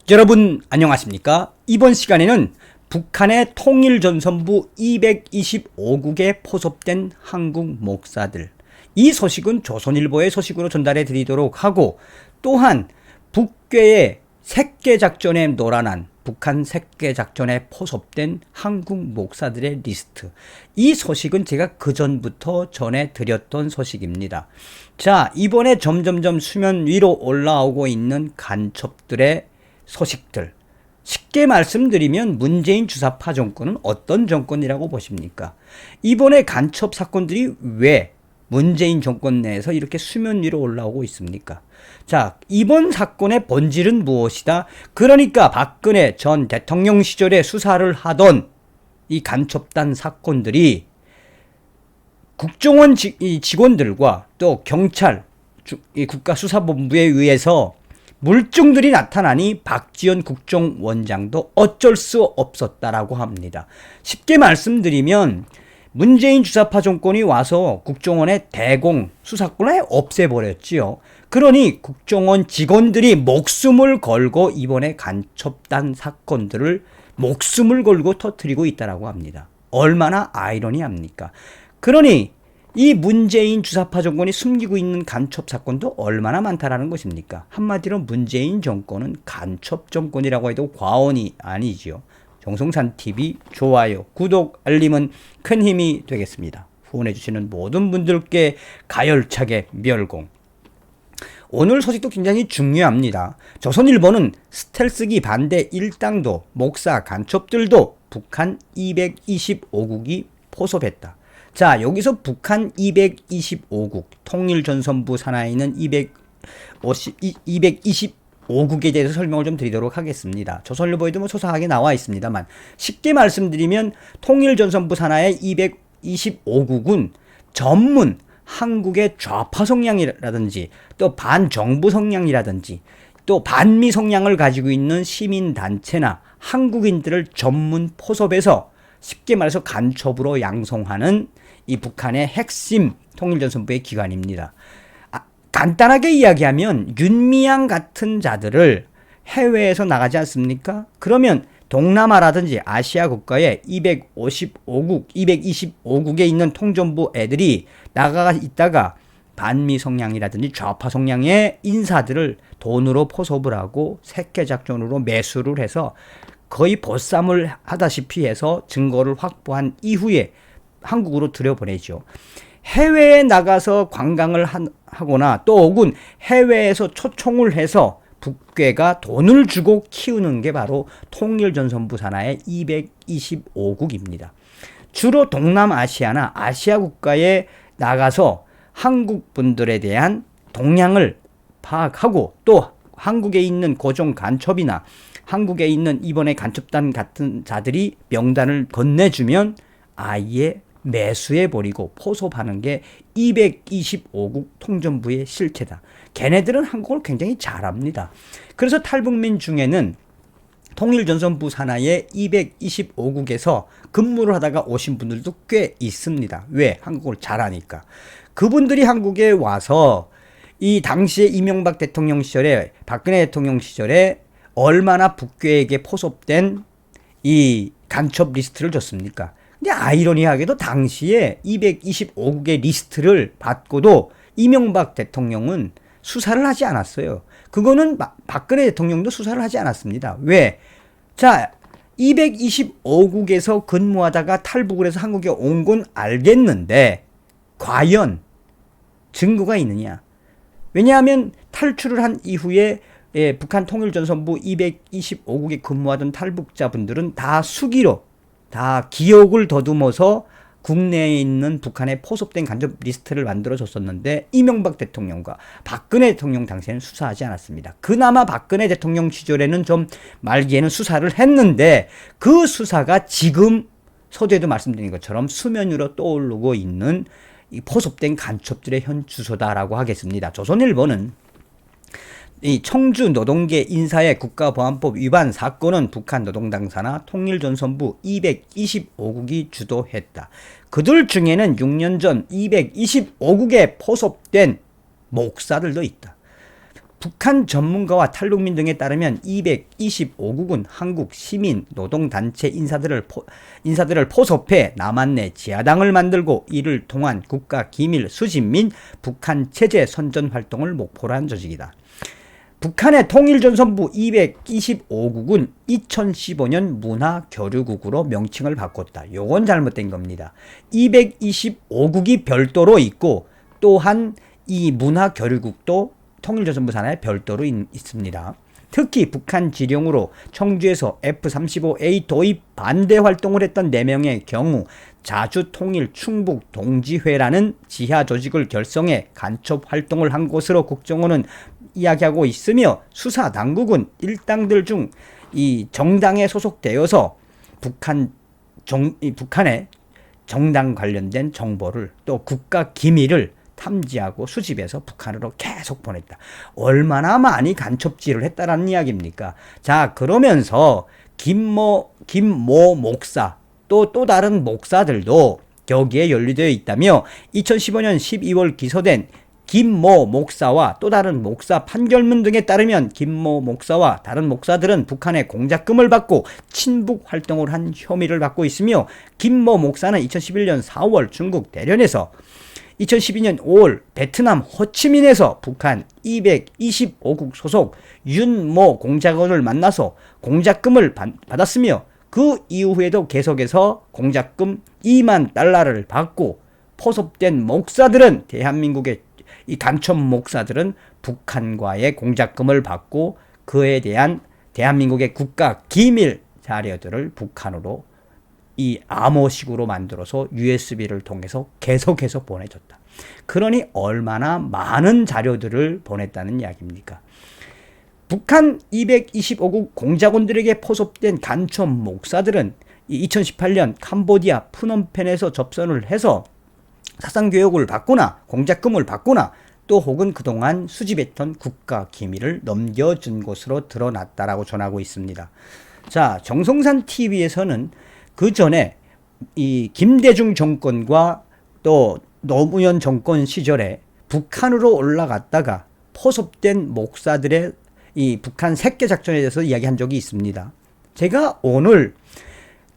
여러분 안녕하십니까? 이번 시간에는 북한의 통일전선부 225국에 포섭된 한국 목사들, 이 소식은 조선일보의 소식으로 전달해 드리도록 하고, 또한 북괴의 색계작전에 놀아난 북한 색계작전에 포섭된 한국 목사들의 리스트, 이 소식은 제가 그전부터 전해드렸던 소식입니다. 자, 이번에 점점점 수면 위로 올라오고 있는 간첩들의 소식들, 쉽게 말씀드리면 문재인 주사파 정권은 어떤 정권이라고 보십니까? 이번에 간첩 사건들이 왜 문재인 정권 내에서 이렇게 수면 위로 올라오고 있습니까? 자, 이번 사건의 본질은 무엇이다? 그러니까 박근혜 전 대통령 시절에 수사를 하던 이 간첩단 사건들이 국정원 직원들과 또 경찰, 국가수사본부에 의해서 물증들이 나타나니 박지원 국정원장도 어쩔 수 없었다라고 합니다. 쉽게 말씀드리면 문재인 주사파 정권이 와서 국정원의 대공 수사권을 없애버렸지요. 그러니 국정원 직원들이 목숨을 걸고 이번에 간첩단 사건들을 목숨을 걸고 터뜨리고 있다라고 합니다. 얼마나 아이러니합니까? 그러니 이 문재인 주사파 정권이 숨기고 있는 간첩 사건도 얼마나 많다라는 것입니까? 한마디로 문재인 정권은 간첩 정권이라고 해도 과언이 아니지요. 정성산TV 좋아요, 구독, 알림은 큰 힘이 되겠습니다. 후원해주시는 모든 분들께 가열차게 멸공. 오늘 소식도 굉장히 중요합니다. 조선일보는 스텔스기 반대 일당도 목사 간첩들도 북한 225국이 포섭했다. 자, 여기서 북한 225국, 통일전선부 산하에 있는 225국에 대해서 설명을 좀 드리도록 하겠습니다. 조선일보에도 뭐 소소하게 나와 있습니다만, 쉽게 말씀드리면 통일전선부 산하의 225국은 전문 한국의 좌파 성향이라든지 또 반정부 성향이라든지 또 반미 성향을 가지고 있는 시민단체나 한국인들을 전문 포섭해서 쉽게 말해서 간첩으로 양성하는 이 북한의 핵심 통일전선부의 기관입니다. 간단하게 이야기하면 윤미향 같은 자들을 해외에서 나가지 않습니까? 그러면 동남아라든지 아시아 국가의 255국, 225국에 있는 통전부 애들이 나가 있다가 반미 성향이라든지 좌파 성향의 인사들을 돈으로 포섭을 하고 색계작전으로 매수를 해서 거의 보쌈을 하다시피 해서 증거를 확보한 이후에 한국으로 들여보내죠. 해외에 나가서 관광을 하거나 또 혹은 해외에서 초청을 해서 북괴가 돈을 주고 키우는 게 바로 통일전선부 산하의 225국입니다. 주로 동남아시아나 아시아 국가에 나가서 한국 분들에 대한 동향을 파악하고 또 한국에 있는 고정 간첩이나 한국에 있는 이번에 간첩단 같은 자들이 명단을 건네주면 아예 매수해버리고 포섭하는 게 225국 통전부의 실체다. 걔네들은 한국을 굉장히 잘합니다. 그래서 탈북민 중에는 통일전선부 산하의 225국에서 근무를 하다가 오신 분들도 꽤 있습니다. 왜? 한국을 잘하니까. 그분들이 한국에 와서 이 당시에 이명박 대통령 시절에, 박근혜 대통령 시절에 얼마나 북괴에게 포섭된 이 간첩 리스트를 줬습니까? 근데 아이러니하게도 당시에 225국의 리스트를 받고도 이명박 대통령은 수사를 하지 않았어요. 그거는 박근혜 대통령도 수사를 하지 않았습니다. 왜? 자, 225국에서 근무하다가 탈북을 해서 한국에 온 건 알겠는데 과연 증거가 있느냐? 왜냐하면 탈출을 한 이후에 북한 통일전선부 225국에 근무하던 탈북자분들은 다 수기로 다 기억을 더듬어서 국내에 있는 북한에 포섭된 간접 리스트를 만들어줬었는데 이명박 대통령과 박근혜 대통령 당시에는 수사하지 않았습니다. 그나마 박근혜 대통령 시절에는 좀 말기에는 수사를 했는데 그 수사가 지금 서두에도 말씀드린 것처럼 수면 위로 떠오르고 있는 이 포섭된 간첩들의 현 주소다라고 하겠습니다. 조선일보는 이 청주 노동계 인사의 국가보안법 위반 사건은 북한 노동당 산하 통일전선부 225국이 주도했다. 그들 중에는 6년 전 225국에 포섭된 목사들도 있다. 북한 전문가와 탈북민 등에 따르면 225국은 한국 시민 노동단체 인사들을 포섭해 남한 내 지하당을 만들고 이를 통한 국가 기밀 수집 및 북한 체제 선전 활동을 목표로 한 조직이다. 북한의 통일전선부 225국은 2015년 문화교류국으로 명칭을 바꿨다. 요건 잘못된 겁니다. 225국이 별도로 있고 또한 이 문화교류국도 통일전선부 산하에 별도로 있습니다. 특히 북한 지령으로 청주에서 F-35A 도입 반대 활동을 했던 4명의 경우 자주통일 충북 동지회라는 지하 조직을 결성해 간첩 활동을 한 것으로 국정원은 이야기하고 있으며 수사 당국은 일당들 중 이 정당에 소속되어서 북한의 정당 관련된 정보를 또 국가 기밀을 탐지하고 수집해서 북한으로 계속 보냈다. 얼마나 많이 간첩질을 했다라는 이야기입니까? 자, 그러면서 김모 목사 또 다른 목사들도 여기에 연루되어 있다며 2015년 12월 기소된 김모 목사와 또 다른 목사 판결문 등에 따르면 김모 목사와 다른 목사들은 북한의 공작금을 받고 친북 활동을 한 혐의를 받고 있으며 김모 목사는 2011년 4월 중국 대련에서 2012년 5월 베트남 호치민에서 북한 225국 소속 윤모 공작원을 만나서 공작금을 받았으며 그 이후에도 계속해서 공작금 2만 달러를 받고 포섭된 목사들은 대한민국의 이 간첩 목사들은 북한과의 공작금을 받고 그에 대한 대한민국의 국가 기밀 자료들을 북한으로 이 암호식으로 만들어서 USB를 통해서 계속해서 보내줬다. 그러니 얼마나 많은 자료들을 보냈다는 이야기입니까? 북한 225국 공작원들에게 포섭된 간첩 목사들은 2018년 캄보디아 프놈펜에서 접선을 해서 사상교육을 받거나 공작금을 받거나 또 혹은 그동안 수집했던 국가 기밀을 넘겨준 것으로 드러났다라고 전하고 있습니다. 자, 정성산 TV에서는 그 전에 이 김대중 정권과 또 노무현 정권 시절에 북한으로 올라갔다가 포섭된 목사들의 이 북한 색계 작전에 대해서 이야기한 적이 있습니다. 제가 오늘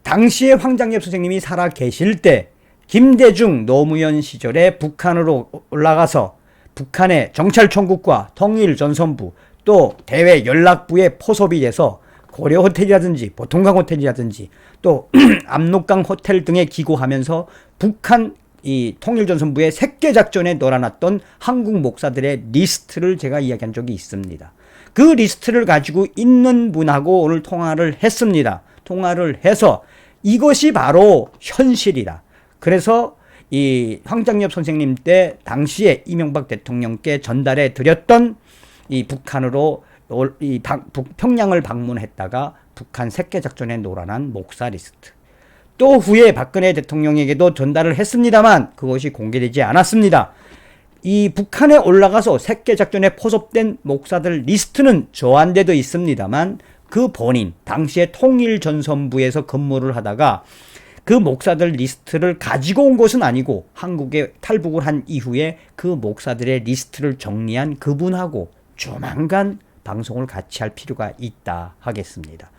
당시에 황장엽 선생님이 살아 계실 때 김대중 노무현 시절에 북한으로 올라가서 북한의 정찰총국과 통일전선부 또 대외 연락부에 포섭이 돼서 고려호텔이라든지 보통강 호텔이라든지 또 압록강 호텔 등에 기고하면서 북한 이 통일전선부의 색계작전에 놀아놨던 한국 목사들의 리스트를 제가 이야기한 적이 있습니다. 그 리스트를 가지고 있는 분하고 오늘 통화를 했습니다. 통화를 해서 이것이 바로 현실이다. 그래서 이 황장엽 선생님 때 당시에 이명박 대통령께 전달해 드렸던 이 북한으로 평양을 방문했다가 북한 색계작전에 놀아난 목사 리스트. 또 후에 박근혜 대통령에게도 전달을 했습니다만 그것이 공개되지 않았습니다. 이 북한에 올라가서 색계작전에 포섭된 목사들 리스트는 저한테도 있습니다만 그 본인 당시에 통일전선부에서 근무를 하다가 그 목사들 리스트를 가지고 온 것은 아니고 한국에 탈북을 한 이후에 그 목사들의 리스트를 정리한 그분하고 조만간 방송을 같이 할 필요가 있다 하겠습니다.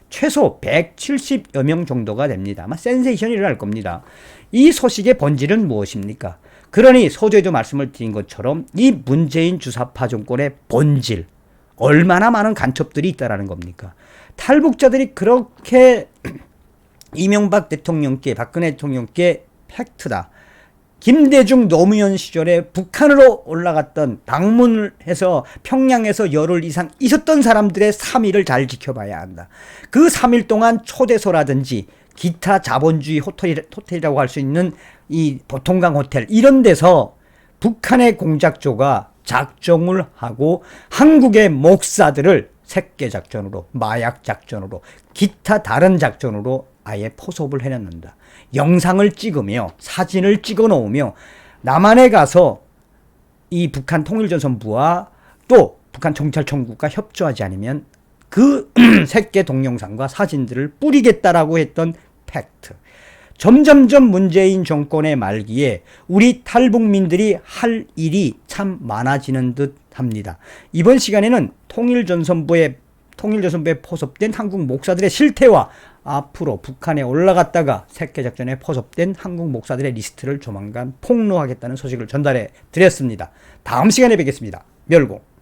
최소 170여 명 정도가 됩니다. 아마 센세이션이 일어날 겁니다. 이 소식의 본질은 무엇입니까? 그러니 서두에도 말씀을 드린 것처럼 이 문재인 주사파 정권의 본질, 얼마나 많은 간첩들이 있다라는 겁니까? 탈북자들이 그렇게 이명박 대통령께 박근혜 대통령께 팩트다. 김대중 노무현 시절에 북한으로 올라갔던 방문을 해서 평양에서 열흘 이상 있었던 사람들의 3일을 잘 지켜봐야 한다. 그 3일 동안 초대소라든지 기타 자본주의 호텔이라고 할 수 있는 이 보통강 호텔 이런 데서 북한의 공작조가 작정을 하고 한국의 목사들을 색계작전으로 마약작전으로 기타 다른 작전으로 아예 포섭을 해놨는다. 영상을 찍으며 사진을 찍어 놓으며 남한에 가서 이 북한 통일전선부와 또 북한 정찰총국과 협조하지 않으면 그 색계 동영상과 사진들을 뿌리겠다라고 했던 팩트. 점점점 문재인 정권의 말기에 우리 탈북민들이 할 일이 참 많아지는 듯 합니다. 이번 시간에는 통일전선부에 포섭된 한국 목사들의 실태와 앞으로 북한에 올라갔다가 색해작전에 포섭된 한국 목사들의 리스트를 조만간 폭로하겠다는 소식을 전달해 드렸습니다. 다음 시간에 뵙겠습니다. 멸공.